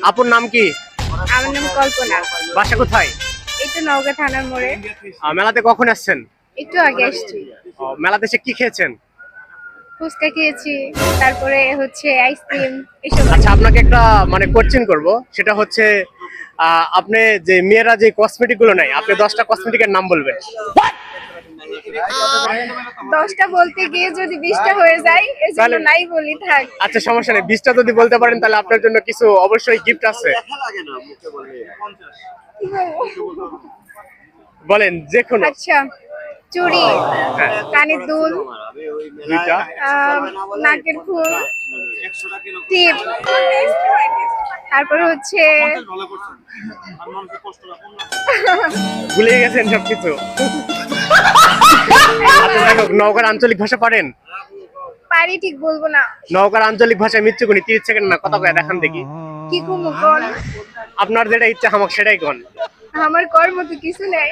আপুর নাম কি? আমার নাম কল্পনা। বাসা কোথায়? এই তো নওগাঁ থানার মোড়ে। মেলাতে কখন আসছেন? একটু আগে আসছি। মেলাতে এসে কি খেয়েছেন? ফুচকা খেয়েছি, তারপরে হচ্ছে আইসক্রিম এসব। আচ্ছা, আপনাকে একটা মানে কোশ্চেন করব, সেটা হচ্ছে আপনি যে মেয়েরা যে কসমেটিক গুলো নেয়, আপনি 10টা কসমেটিকের নাম বলবেন। 10টা বলতে গিয়ে যদি 20টা হয়ে যায় এজন্য নাই বলি থাক। আচ্ছা, সমস্যা নেই, 20টা যদি বলতে পারেন তাহলে আপনার জন্য কিছু অবশ্যই গিফট আছে। কি বলবো? বলেন যে কোনো। আচ্ছা, চুড়ি, কানের দুল, দুইটা। নাকের ফুল, টিপ, তারপরে হচ্ছে ভুলে গেছেন সবকিছু। আচ্ছা, দেখো, নওগাঁর আঞ্চলিক ভাষা পারেন? পারি, ঠিক বলবো না। নওগাঁর আঞ্চলিক ভাষায় মৃত্যুগুণী 30 সেকেন্ড না কথা কয় দেখান দেখি। কি কমু কোন? আপনার যেটা ইচ্ছা আমাকে সেটাই কোন। আমার কর মতো কিছু নাই।